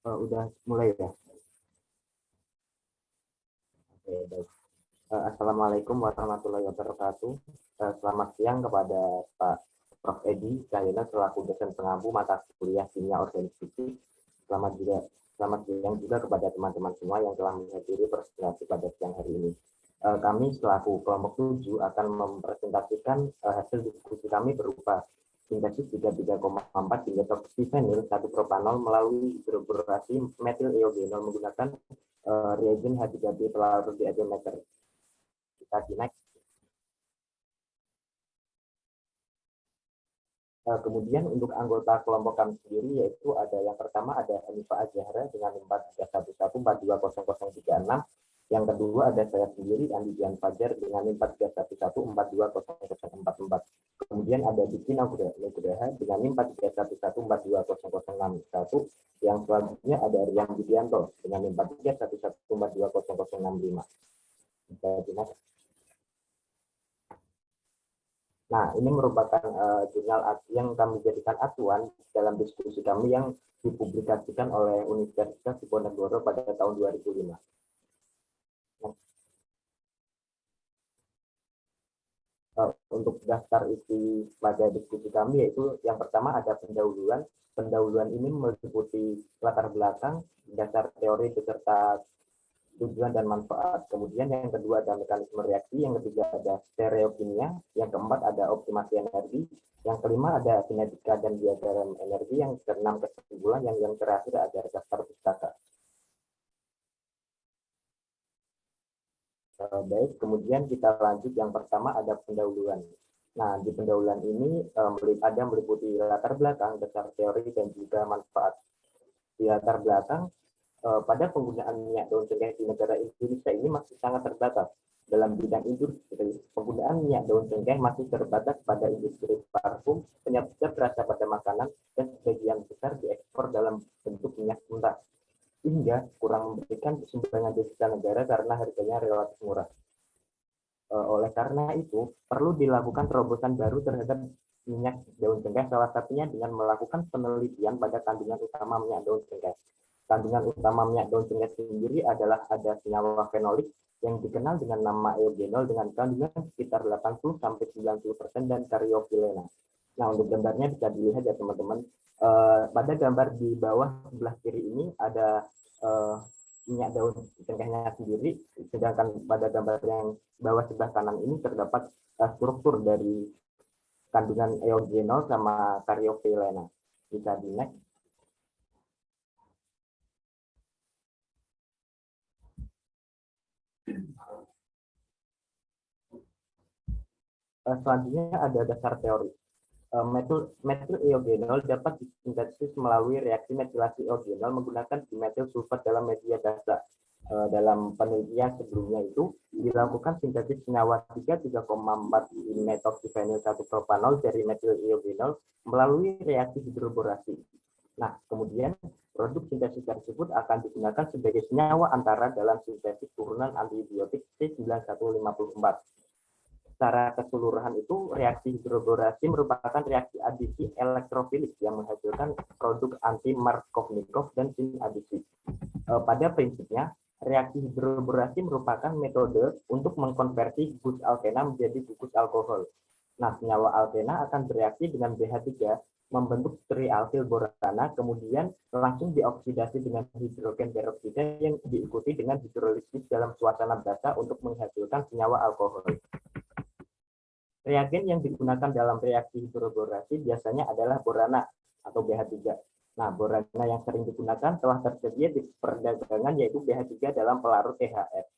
Udah mulai ya. Oke, baik. Assalamualaikum warahmatullahi wabarakatuh. Selamat siang kepada Pak Prof. Edi Cahyana selaku dosen pengampu mata kuliah kimia organik fisik. Selamat siang juga kepada teman-teman semua yang telah menghadiri presentasi pada siang hari ini. Kami selaku kelompok 7 akan mempresentasikan hasil diskusi kami berupa sintesis 33,4 hingga toksifenil 1 propanol melalui hidroborasi metil iogenol menggunakan reagen H3B pelarut di azometer. Kita next. Kemudian untuk anggota kelompok kami sendiri yaitu ada yang pertama ada Hanifah Azhara dengan 431142036. Yang kedua ada saya sendiri Andi Dian Fajar dengan 431142044. Kemudian ada Diki Nugraha dengan 431142061. Yang selanjutnya ada Rian Budianto dengan 431142065. Nah, ini merupakan jurnal yang kami jadikan acuan dalam diskusi kami yang dipublikasikan oleh Universitas Diponegoro pada tahun 2005. Untuk daftar isi pada diskusi kami yaitu yang pertama ada pendahuluan. Pendahuluan ini meliputi latar belakang, dasar teori beserta tujuan dan manfaat. Kemudian yang kedua ada mekanisme reaksi, yang ketiga ada stereokimia, yang keempat ada optimasi energi, yang kelima ada kinetika dan diagram energi, yang keenam kesimpulan, yang terakhir ada daftar pustaka. Baik, kemudian kita lanjut yang pertama ada pendahuluan. Nah, di pendahuluan ini ada meliputi latar belakang, dasar teori, dan juga manfaat. Di latar belakang, pada penggunaan minyak daun cengkeh di negara Indonesia ini masih sangat terbatas. Dalam bidang industri, penggunaan minyak daun cengkeh masih terbatas pada industri parfum, penyedap rasa pada makanan, dan sebagian besar diekspor dalam bentuk minyak mentah, hingga kurang memberikan sumbangan devisa negara karena harganya relatif murah. Oleh karena itu, perlu dilakukan terobosan baru terhadap minyak daun cengkeh, salah satunya dengan melakukan penelitian pada kandungan utama minyak daun cengkeh. Kandungan utama minyak daun cengkeh sendiri adalah ada senyawa fenolik yang dikenal dengan nama eugenol dengan kandungan sekitar 80-90% dan karyopilena. Nah, untuk gambarnya bisa dilihat ya teman-teman. Pada gambar di bawah sebelah kiri ini ada minyak daun cengkehnya sendiri, sedangkan pada gambar yang bawah sebelah kanan ini terdapat struktur dari kandungan eugenol sama karyopilena. Bisa di next. Selanjutnya ada dasar teori. Metil iogenol dapat disintesis melalui reaksi metilasi iogenol menggunakan dimetil sulfat dalam media basa. Dalam penelitian sebelumnya itu dilakukan sintesis senyawa 3,4 metoxyphenyl 1 propanol dari metil iogenol melalui reaksi hidroborasi. Nah, kemudian produk sintesis tersebut akan digunakan sebagai senyawa antara dalam sintesis turunan antibiotik C9154. Secara keseluruhan itu reaksi hidroborasi merupakan reaksi adisi elektrofilik yang menghasilkan produk anti-Markovnikov dan sin adisi. Pada prinsipnya, reaksi hidroborasi merupakan metode untuk mengkonversi gugus alkena menjadi gugus alkohol. Nah, senyawa alkena akan bereaksi dengan BH3 membentuk trialkil borana, kemudian langsung dioksidasi dengan hidrogen peroksida yang diikuti dengan hidrolisis dalam suasana basa untuk menghasilkan senyawa alkohol. Reagen yang digunakan dalam reaksi hidroborasi biasanya adalah borana atau BH3. Nah, borana yang sering digunakan telah tersedia di perdagangan yaitu BH3 dalam pelarut THF.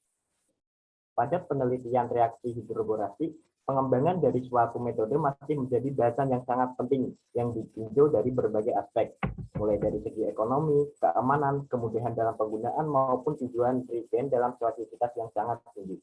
Pada penelitian reaksi hidroborasi, pengembangan dari suatu metode masih menjadi bahasan yang sangat penting yang ditinjau dari berbagai aspek, mulai dari segi ekonomi, keamanan, kemudahan dalam penggunaan maupun tujuan reagen dalam suasisitas yang sangat tinggi.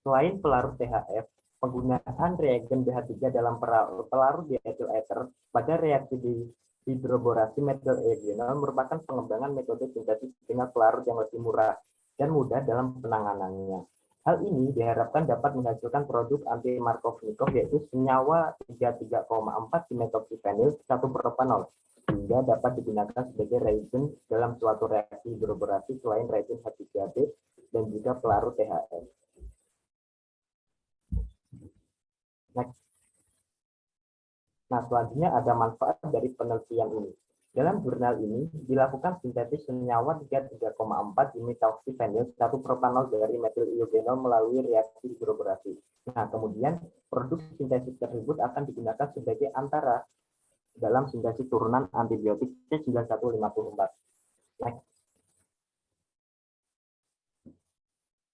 Selain pelarut THF, penggunaan reagen BH3 dalam pelarut dietil ether pada reaksi di hidroborasi metil iogenol merupakan pengembangan metode sintesis dengan pelarut yang lebih murah dan mudah dalam penanganannya. Hal ini diharapkan dapat menghasilkan produk anti Markovnikov yaitu senyawa 33,4 dimetoxyphenyl 1-propanol sehingga dapat digunakan sebagai reagen dalam suatu reaksi hidroborasi selain reagen H3B dan juga pelarut THF. Next. Nah, selanjutnya ada manfaat dari penelitian ini. Dalam jurnal ini dilakukan sintesis senyawa 33,4 dimetoxyphenyl 1-propanol dari metil-iogenol melalui reaksi hidroborasi. Nah, kemudian produk sintesis tersebut akan digunakan sebagai antara dalam sintesis turunan antibiotik C9154. Next.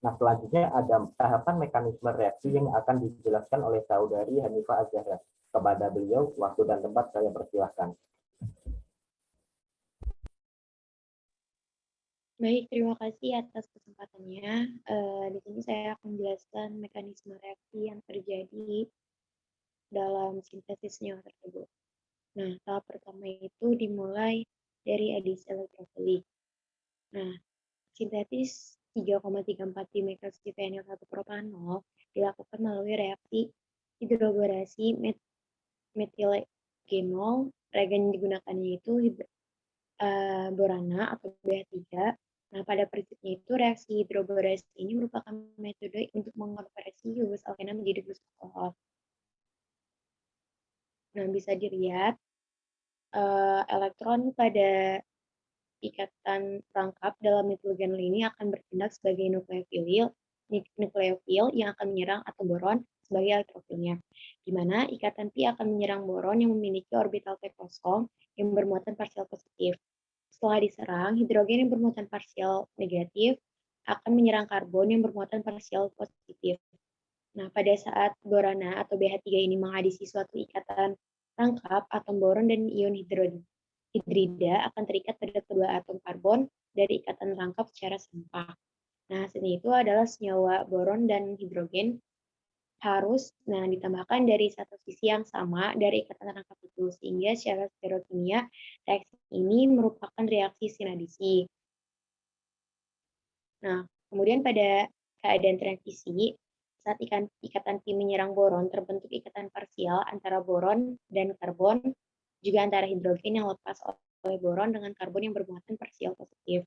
Nah, selanjutnya ada tahapan mekanisme reaksi yang akan dijelaskan oleh saudari Hanifah Az-Zahra. Kepada beliau, waktu dan tempat saya persilahkan. Baik, terima kasih atas kesempatannya. Di sini saya akan menjelaskan mekanisme reaksi yang terjadi dalam sintesis senyawa tersebut. Nah, tahap pertama itu dimulai dari adisi elektrofilik. Nah, sintesis 3,34 dimetoxyphenyl 1-propanol dilakukan melalui reaksi hidroborasi metilegenol. Reagen yang digunakannya itu borana atau BH3. Nah, pada prinsipnya itu reaksi hidroborasi ini merupakan metode untuk mengonversi gugus alkena menjadi gugus alkohol. Nah, bisa dilihat elektron pada ikatan rangkap dalam nitrogenol ini akan bertindak sebagai nukleofil yang akan menyerang atom boron sebagai elektrofilnya, di mana ikatan pi akan menyerang boron yang memiliki orbital T kosong yang bermuatan parsial positif. Setelah diserang, hidrogen yang bermuatan parsial negatif akan menyerang karbon yang bermuatan parsial positif. Nah, pada saat borana atau BH3 ini mengadisi suatu ikatan rangkap, atom boron dan ion hidrida akan terikat pada kedua atom karbon dari ikatan rangkap secara serempak. Nah, hasilnya itu adalah senyawa boron dan hidrogen harus ditambahkan dari satu sisi yang sama dari ikatan rangkap itu, sehingga secara stereokimia reaksi ini merupakan reaksi sinadisi. Nah, kemudian pada keadaan transisi, saat ikatan pi menyerang boron, terbentuk ikatan parsial antara boron dan karbon, juga antara hidrogen yang lepas oleh boron dengan karbon yang bermuatan parsial positif.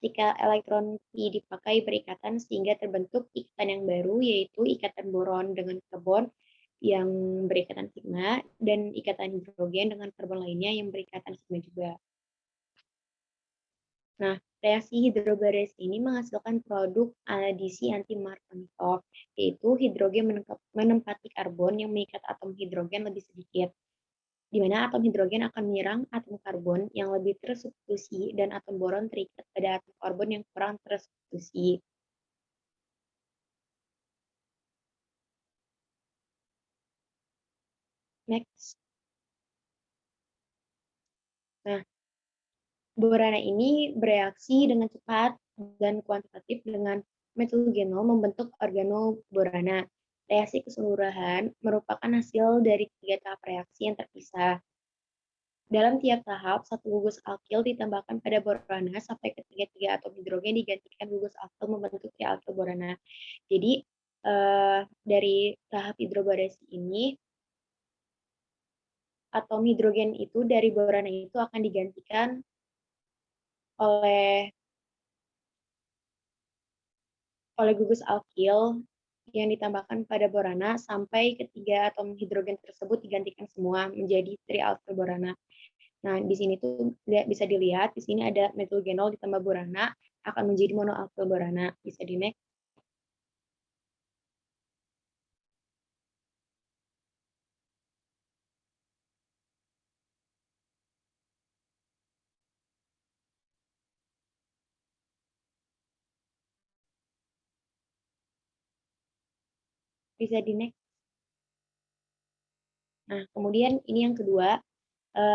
Ketika elektron pi dipakai berikatan sehingga terbentuk ikatan yang baru, yaitu ikatan boron dengan karbon yang berikatan sigma dan ikatan hidrogen dengan karbon lainnya yang berikatan sigma juga. Nah, reaksi hidroborasi ini menghasilkan produk adisi anti-Markovnikov, yaitu hidrogen menempati karbon yang mengikat atom hidrogen lebih sedikit, di mana atom hidrogen akan menyerang atom karbon yang lebih tersubstitusi dan atom boron terikat pada atom karbon yang kurang tersubstitusi. Next. Nah, borana ini bereaksi dengan cepat dan kuantitatif dengan metilgenol membentuk organoborana. Reaksi keseluruhan merupakan hasil dari 3 tahap reaksi yang terpisah. Dalam tiap tahap, satu gugus alkil ditambahkan pada borana sampai ketiga atom hidrogen digantikan gugus alkil membentuk trialkil borana. Jadi, dari tahap hidroborasi ini, atom hidrogen itu dari borana itu akan digantikan oleh gugus alkil yang ditambahkan pada borana sampai ketiga atom hidrogen tersebut digantikan semua menjadi trialkil borana. Nah, di sini tuh bisa dilihat, di sini ada metilgenol ditambah borana akan menjadi monoalkil borana. Bisa di next. Bisa di next. Nah, kemudian ini yang kedua,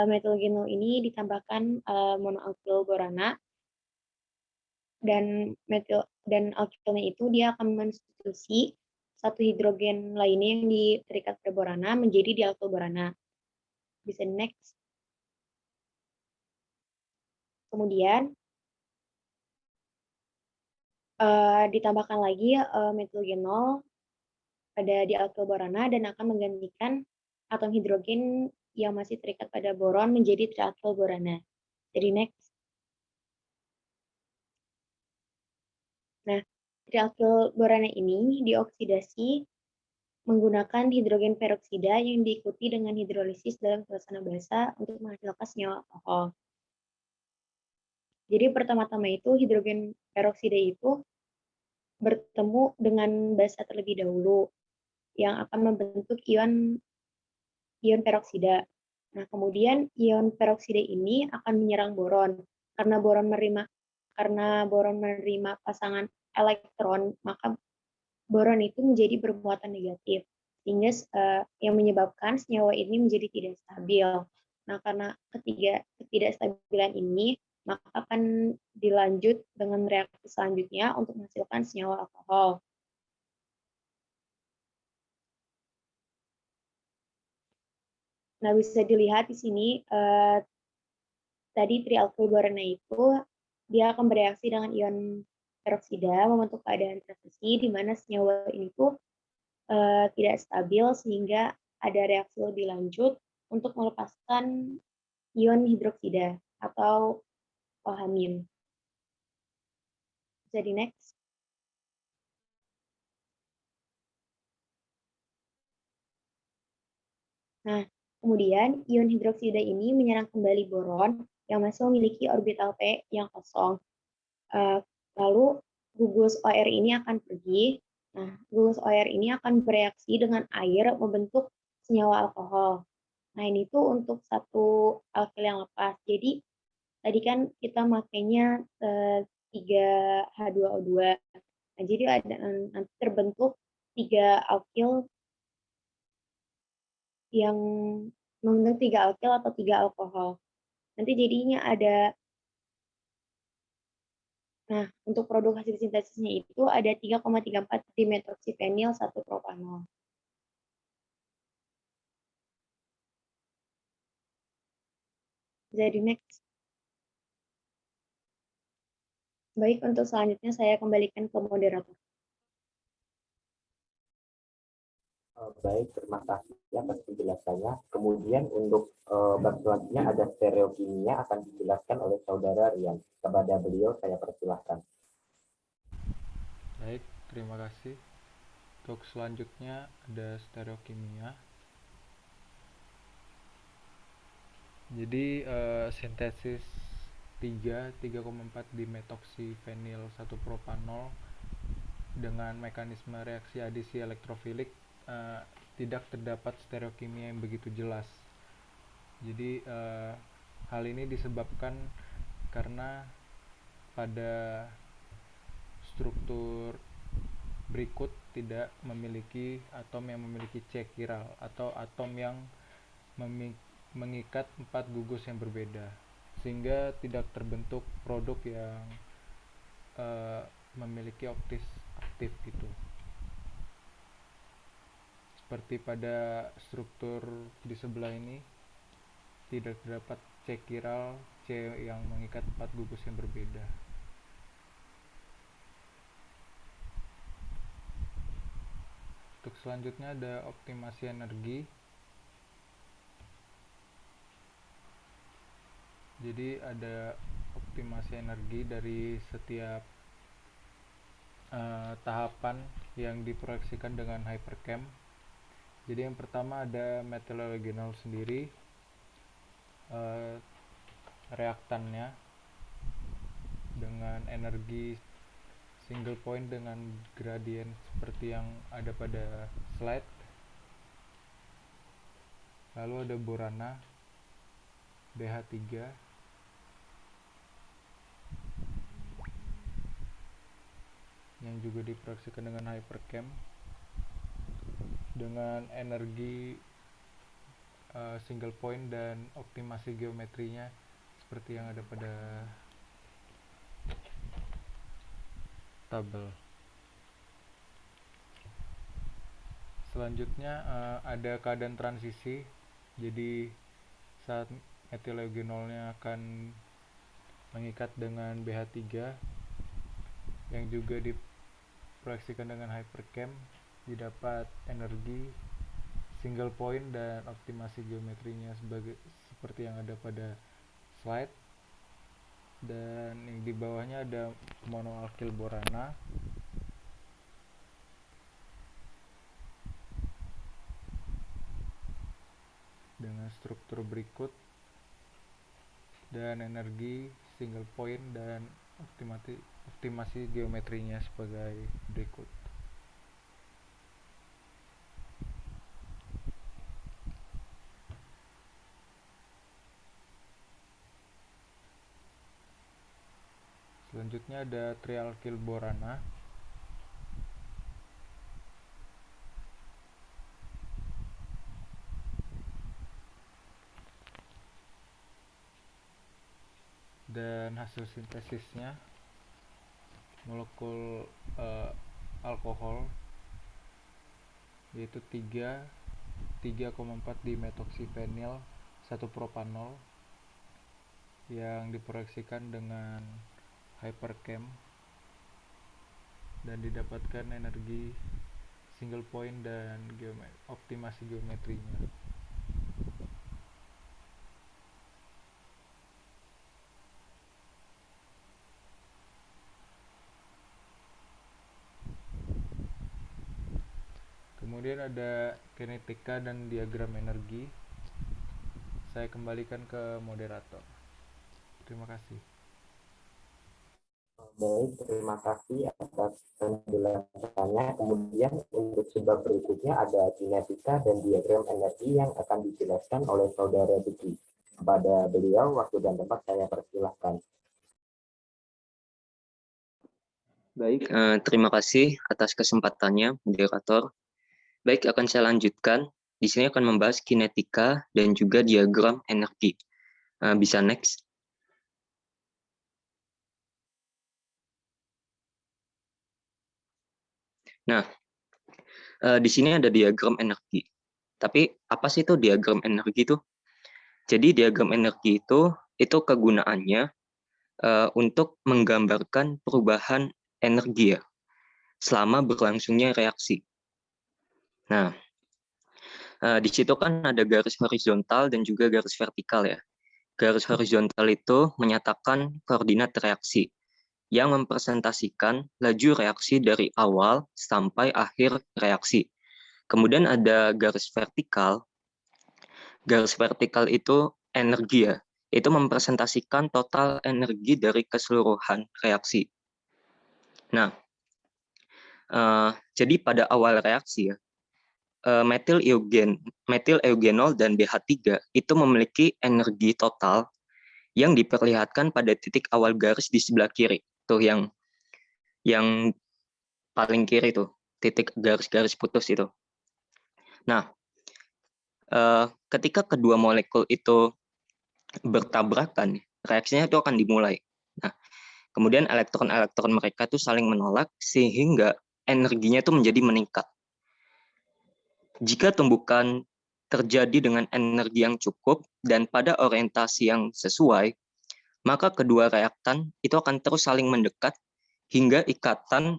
metilgenol ini ditambahkan monoalkil borana dan alkilnya itu dia akan mensubstitusi satu hidrogen lainnya yang terikat pada borana menjadi dialkil borana. Bisa next. Kemudian Ditambahkan lagi metilgenol pada dialkyl borana dan akan menggantikan atom hidrogen yang masih terikat pada boron menjadi trialkyl borana. Jadi next. Nah, trialkyl borana ini dioksidasi menggunakan hidrogen peroksida yang diikuti dengan hidrolisis dalam suasana basah untuk menghasilkan senyawa alkohol. Jadi pertama-tama itu hidrogen peroksida itu bertemu dengan basa terlebih dahulu yang akan membentuk ion peroksida. Nah, kemudian ion peroksida ini akan menyerang boron. Karena boron menerima pasangan elektron, maka boron itu menjadi bermuatan negatif, sehingga yang menyebabkan senyawa ini menjadi tidak stabil. Nah, karena ketidakstabilan ini, maka akan dilanjut dengan reaksi selanjutnya untuk menghasilkan senyawa alkohol. Nah, bisa dilihat di sini tadi trialkyl borana itu dia akan bereaksi dengan ion peroksida membentuk keadaan transisi di mana senyawa ini tuh tidak stabil sehingga ada reaksi lebih lanjut untuk melepaskan ion hidroksida atau OH-. Jadi next. Nah, kemudian ion hidroksida ini menyerang kembali boron yang masih memiliki orbital P yang kosong. Lalu gugus OR ini akan pergi. Nah, gugus OR ini akan bereaksi dengan air membentuk senyawa alkohol. Nah, ini tuh untuk satu alkyl yang lepas. Jadi, tadi kan kita makainya 3H2O2. Nah, jadi ada nanti terbentuk 3 alkyl yang membentuk 3 alkyl atau 3 alkohol. Nanti jadinya ada. Nah, untuk produk hasil sintesisnya itu ada 3,34 dimetoksifenil 1 propanol. Jadi next. Baik, untuk selanjutnya saya kembalikan ke moderator. Baik, terima kasih atas penjelasannya. Kemudian untuk bab selanjutnya ada stereokimia akan dijelaskan oleh saudara Rian. Kepada beliau saya persilahkan. Baik, terima kasih. Untuk selanjutnya ada stereokimia. Jadi sintesis 3,4 dimetoksifenil 1 propanol dengan mekanisme reaksi adisi elektrofilik tidak terdapat stereokimia yang begitu jelas. Jadi hal ini disebabkan karena pada struktur berikut tidak memiliki atom yang memiliki C chiral atau atom yang mengikat 4 gugus yang berbeda, sehingga tidak terbentuk produk yang memiliki oktis aktif gitu. Seperti pada struktur di sebelah ini tidak terdapat C chiral, C yang mengikat 4 gugus yang berbeda. Untuk selanjutnya ada optimasi energi. Jadi ada optimasi energi dari setiap tahapan yang diproyeksikan dengan hypercam. Jadi yang pertama ada methyl sendiri, reaktannya dengan energi single point dengan gradient seperti yang ada pada slide. Lalu ada borana BH3 yang juga diproyeksikan dengan hypercam dengan energi single point dan optimasi geometrinya seperti yang ada pada tabel. Selanjutnya ada keadaan transisi. Jadi saat etilegenolnya akan mengikat dengan BH3, yang juga diproyeksikan dengan hypercam, didapat energi single point dan optimasi geometrinya seperti yang ada pada slide. Dan yang di bawahnya ada monoalkyl borana dengan struktur berikut dan energi single point dan optimasi geometrinya sebagai berikut. Selanjutnya ada trialkyl borana dan hasil sintesisnya molekul alkohol yaitu 3,4 dimetoksifenil 1 propanol yang diproyeksikan dengan hypercam dan didapatkan energi single point dan optimasi geometrinya. Kemudian ada kinetika dan diagram energi. Saya kembalikan ke moderator. Terima kasih. Baik, terima kasih atas penjelasannya. Kemudian untuk sebab berikutnya ada kinetika dan diagram energi yang akan dijelaskan oleh Saudara Diki. Kepada beliau, waktu dan tempat saya persilahkan. Baik, terima kasih atas kesempatannya, moderator. Baik, akan saya lanjutkan. Di sini akan membahas kinetika dan juga diagram energi. Bisa next. Nah, di sini ada diagram energi. Tapi apa sih itu diagram energi itu? Jadi diagram energi itu kegunaannya untuk menggambarkan perubahan energi ya, selama berlangsungnya reaksi. Nah, di situ kan ada garis horizontal dan juga garis vertikal ya. Garis horizontal itu menyatakan koordinat reaksi yang mempresentasikan laju reaksi dari awal sampai akhir reaksi. Kemudian ada garis vertikal. Garis vertikal itu energi ya. Itu mempresentasikan total energi dari keseluruhan reaksi. Nah, jadi pada awal reaksi ya, metil eugenol dan BH3 itu memiliki energi total yang diperlihatkan pada titik awal garis di sebelah kiri. Tuh yang paling kiri tuh, titik garis-garis putus itu. Nah, ketika kedua molekul itu bertabrakan, reaksinya itu akan dimulai. Nah, kemudian elektron-elektron mereka itu saling menolak sehingga energinya itu menjadi meningkat. Jika tumbukan terjadi dengan energi yang cukup dan pada orientasi yang sesuai, maka kedua reaktan itu akan terus saling mendekat hingga ikatan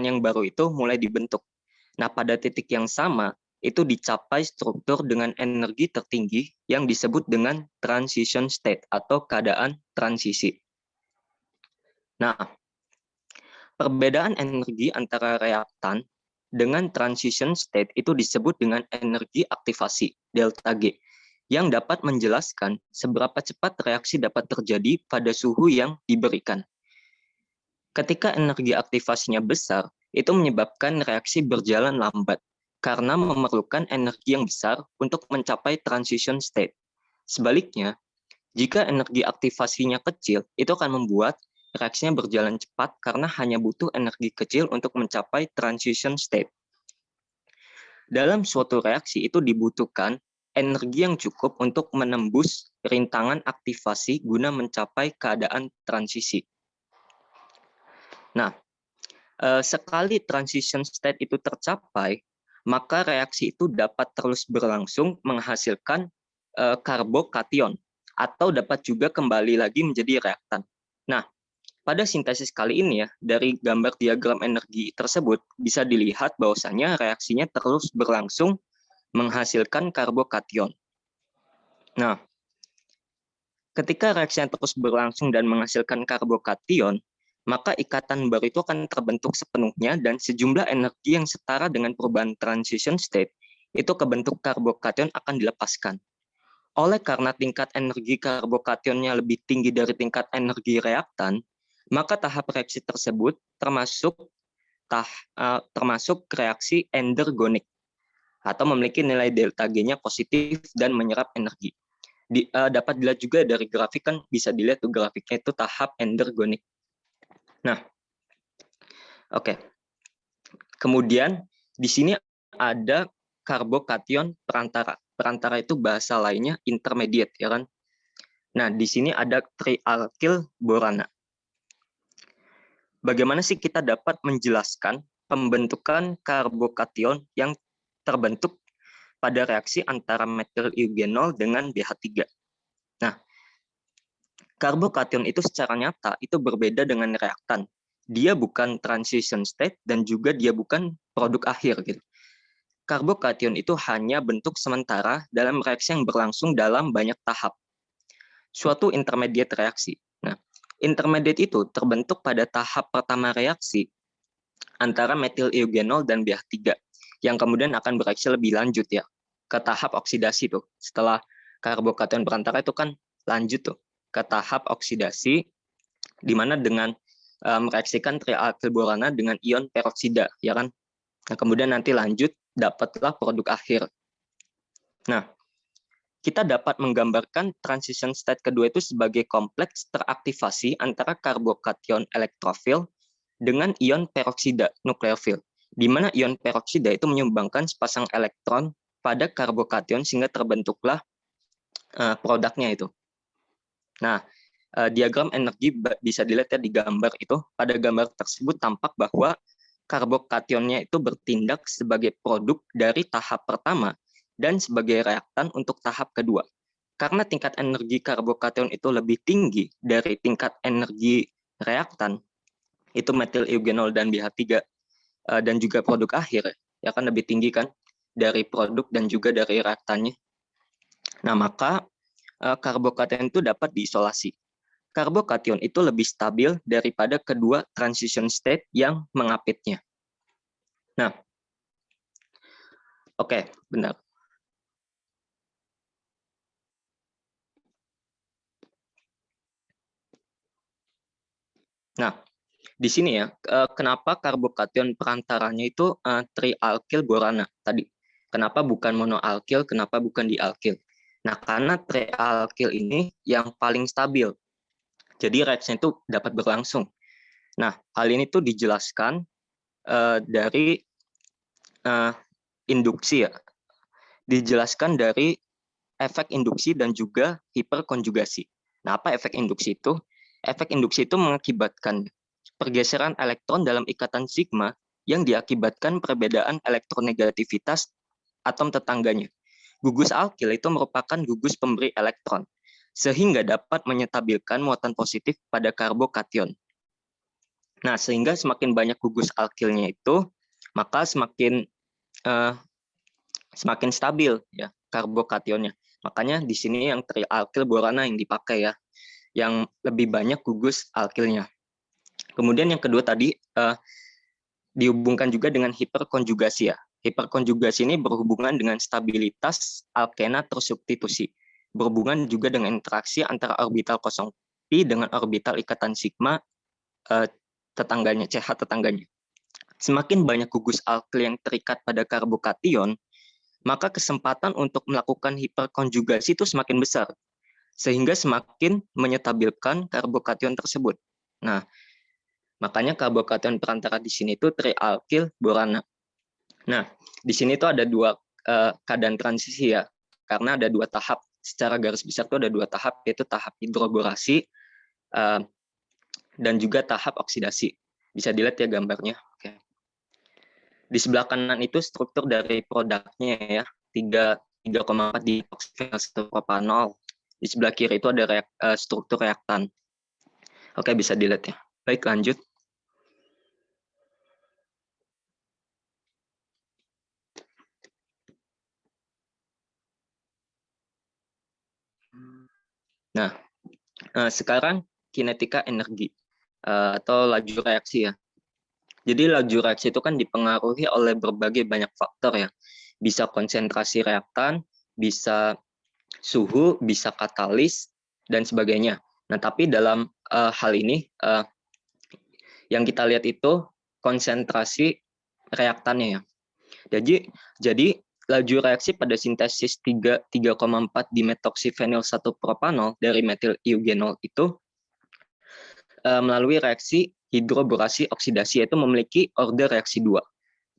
yang baru itu mulai dibentuk. Nah, pada titik yang sama, itu dicapai struktur dengan energi tertinggi yang disebut dengan transition state atau keadaan transisi. Nah, perbedaan energi antara reaktan dengan transition state itu disebut dengan energi aktivasi, delta G, yang dapat menjelaskan seberapa cepat reaksi dapat terjadi pada suhu yang diberikan. Ketika energi aktivasinya besar, itu menyebabkan reaksi berjalan lambat, karena memerlukan energi yang besar untuk mencapai transition state. Sebaliknya, jika energi aktivasinya kecil, itu akan membuat reaksinya berjalan cepat karena hanya butuh energi kecil untuk mencapai transition state. Dalam suatu reaksi itu dibutuhkan energi yang cukup untuk menembus rintangan aktivasi guna mencapai keadaan transisi. Nah, sekali transition state itu tercapai, maka reaksi itu dapat terus berlangsung menghasilkan karbokation atau dapat juga kembali lagi menjadi reaktan. Nah, Pada sintesis kali ini ya, dari gambar diagram energi tersebut bisa dilihat bahwasanya reaksinya terus berlangsung menghasilkan karbokation. Nah, ketika reaksinya terus berlangsung dan menghasilkan karbokation, maka ikatan baru itu akan terbentuk sepenuhnya dan sejumlah energi yang setara dengan perubahan transition state itu kebentuk karbokation akan dilepaskan. Oleh karena tingkat energi karbokationnya lebih tinggi dari tingkat energi reaktan, maka tahap reaksi tersebut termasuk reaksi endergonik atau memiliki nilai delta G-nya positif dan menyerap energi. Dapat dilihat juga dari grafik, kan bisa dilihat tuh grafiknya itu tahap endergonik. Nah, oke. Kemudian di sini ada karbokation perantara. Perantara itu bahasa lainnya intermediate, ya kan? Nah, di sini ada trialkyl borana. Bagaimana sih kita dapat menjelaskan pembentukan karbokation yang terbentuk pada reaksi antara metil eugenol dengan BH3? Nah, karbokation itu secara nyata itu berbeda dengan reaktan. Dia bukan transition state dan juga dia bukan produk akhir gitu. Karbokation itu hanya bentuk sementara dalam reaksi yang berlangsung dalam banyak tahap. Suatu intermediate reaksi. Nah, intermediate itu terbentuk pada tahap pertama reaksi antara metil eugenol dan BH3 yang kemudian akan bereaksi lebih lanjut ya ke tahap oksidasi tuh. Setelah karbokation perantara itu kan lanjut tuh ke tahap oksidasi di mana dengan mereaksikan trialkylborana dengan ion peroksida, ya kan? Nah, kemudian nanti lanjut dapatlah produk akhir. Nah, kita dapat menggambarkan transition state kedua itu sebagai kompleks teraktivasi antara karbokation elektrofil dengan ion peroksida nukleofil, di mana ion peroksida itu menyumbangkan sepasang elektron pada karbokation sehingga terbentuklah produknya itu. Nah, diagram energi bisa dilihat ya di gambar itu. Pada gambar tersebut tampak bahwa karbokationnya itu bertindak sebagai produk dari tahap pertama dan sebagai reaktan untuk tahap kedua. Karena tingkat energi karbokation itu lebih tinggi dari tingkat energi reaktan, itu metil eugenol dan BH3 dan juga produk akhir, ya kan lebih tinggi kan dari produk dan juga dari reaktannya. Nah, maka karbokation itu dapat diisolasi. Karbokation itu lebih stabil daripada kedua transition state yang mengapitnya. Nah, oke, benar. Nah, di sini ya, kenapa karbokation perantaranya itu trialkylborana tadi? Kenapa bukan monoalkil, kenapa bukan dialkil? Nah, karena trialkil ini yang paling stabil. Jadi reaksinya itu dapat berlangsung. Nah, hal ini tuh dijelaskan dari induksi ya. Dijelaskan dari efek induksi dan juga hiperkonjugasi. Nah, apa efek induksi itu? Efek induksi itu mengakibatkan pergeseran elektron dalam ikatan sigma yang diakibatkan perbedaan elektronegativitas atom tetangganya. Gugus alkil itu merupakan gugus pemberi elektron, sehingga dapat menyetabilkan muatan positif pada karbokation. Nah, sehingga semakin banyak gugus alkilnya itu, maka semakin stabil ya karbokationnya. Makanya di sini yang trialkylborana yang dipakai ya, yang lebih banyak gugus alkilnya. Kemudian yang kedua tadi dihubungkan juga dengan hiperkonjugasi ya. Hiperkonjugasi ini berhubungan dengan stabilitas alkena tersubstitusi. Berhubungan juga dengan interaksi antara orbital kosong pi dengan orbital ikatan sigma tetangganya, CH tetangganya. Semakin banyak gugus alkil yang terikat pada karbokation, maka kesempatan untuk melakukan hiperkonjugasi itu semakin besar, sehingga semakin menyetabilkan karbokation tersebut. Nah, makanya karbokation perantara di sini itu trialkylborana. Nah, di sini itu ada dua keadaan transisi ya, karena ada dua tahap. Secara garis besar itu ada dua tahap, yaitu tahap hidroborasi dan juga tahap oksidasi. Bisa dilihat ya gambarnya. Oke. Di sebelah kanan itu struktur dari produknya ya, 3,4 di propanol. Di sebelah kiri itu ada struktur reaktan. Oke, bisa dilihat ya. Baik, lanjut. Nah, sekarang kinetika energi atau laju reaksi ya. Jadi laju reaksi itu kan dipengaruhi oleh berbagai banyak faktor ya. Bisa konsentrasi reaktan, bisa suhu, bisa katalis, dan sebagainya. Nah, tapi dalam hal ini yang kita lihat itu konsentrasi reaktannya ya. Jadi laju reaksi pada sintesis 3,4 dimetoksifenil 1 propanol dari metil eugenol itu melalui reaksi hidroborasi oksidasi, yaitu memiliki order reaksi 2.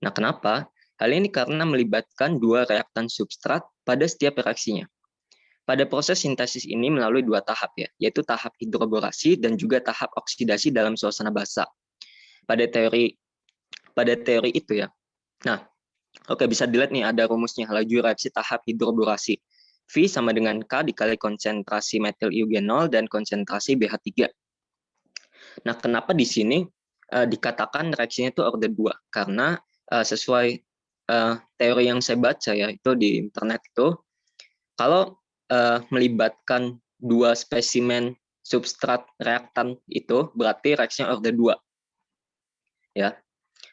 Nah, kenapa? Hal ini karena melibatkan dua reaktan substrat pada setiap reaksinya. Pada proses sintesis ini melalui dua tahap ya, yaitu tahap hidroborasi dan juga tahap oksidasi dalam suasana basah. Pada teori itu ya. Nah, oke, bisa dilihat nih ada rumusnya, laju reaksi tahap hidroborasi. V sama dengan K dikali konsentrasi metil eugenol dan konsentrasi BH3. Nah, kenapa di sini dikatakan reaksinya itu order 2? Karena sesuai teori yang saya baca ya, itu di internet itu, kalau melibatkan dua spesimen substrat reaktan itu berarti reaksinya order 2. Ya.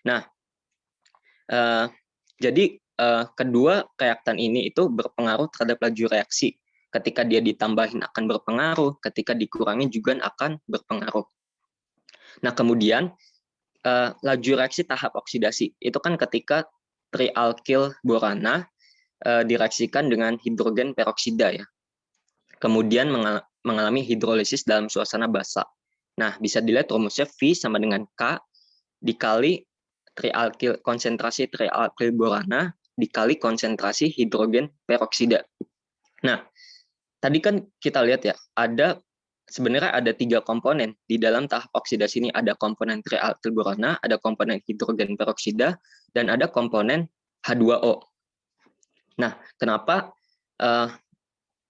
Nah, jadi kedua reaktan ini itu berpengaruh terhadap laju reaksi. Ketika dia ditambahin akan berpengaruh, ketika dikurangi juga akan berpengaruh. Nah, kemudian laju reaksi tahap oksidasi itu kan ketika trialkil borana direaksikan dengan hidrogen peroksida ya. Kemudian mengalami hidrolisis dalam suasana basah. Nah, bisa dilihat rumusnya V sama dengan K dikali konsentrasi trialkil borana dikali konsentrasi hidrogen peroksida. Nah, tadi kan kita lihat ya, sebenarnya ada 3 komponen di dalam tahap oksidasi ini. Ada komponen trialkil borana, ada komponen hidrogen peroksida, dan ada komponen H2O. Nah, kenapa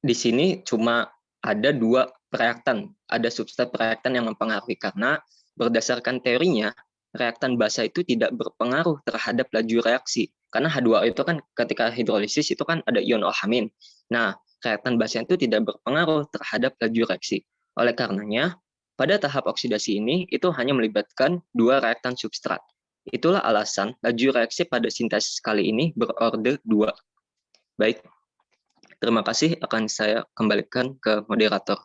di sini cuma ada 2 reaktan, ada substrat reaktan yang mempengaruhi? Karena berdasarkan teorinya, reaktan basah itu tidak berpengaruh terhadap laju reaksi. Karena H2O itu kan ketika hidrolisis itu kan ada ion OH-. Nah, reaktan basah itu tidak berpengaruh terhadap laju reaksi. Oleh karenanya, pada tahap oksidasi ini itu hanya melibatkan 2 reaktan substrat. Itulah alasan laju reaksi pada sintesis kali ini berorder 2. Baik, terima kasih, akan saya kembalikan ke moderator.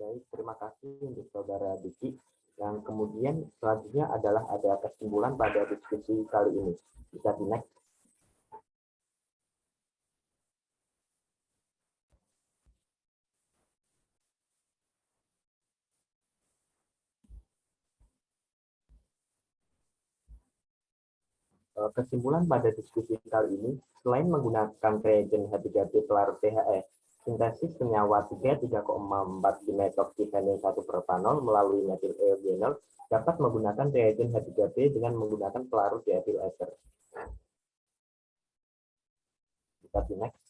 Baik, terima kasih untuk Saudara Diki. Yang kemudian selanjutnya adalah ada kesimpulan pada diskusi kali ini. Bisa di next. Kesimpulan pada diskusi kali ini, selain menggunakan reagen H3P pelarut THE, sintesis senyawa 3,4 dimetoksifenil 1 propanol melalui metil eugenol dapat menggunakan reagen H3P dengan menggunakan pelarut diethyl ester. Bisa di next.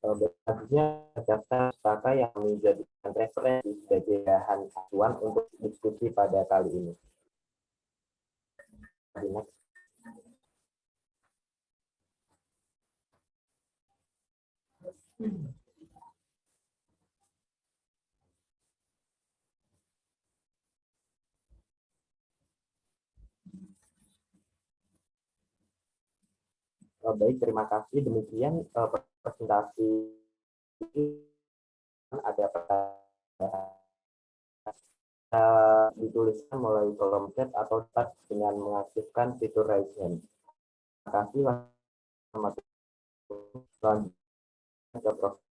Selanjutnya daftar pustaka yang menjadikan referensi sebagai bahan acuan untuk diskusi pada kali ini. Baik, terima kasih. Demikian presentasi ada dituliskan melalui kolom chat atau chat dengan mengaktifkan fitur raise hand. Terima kasih. Selamat Prof.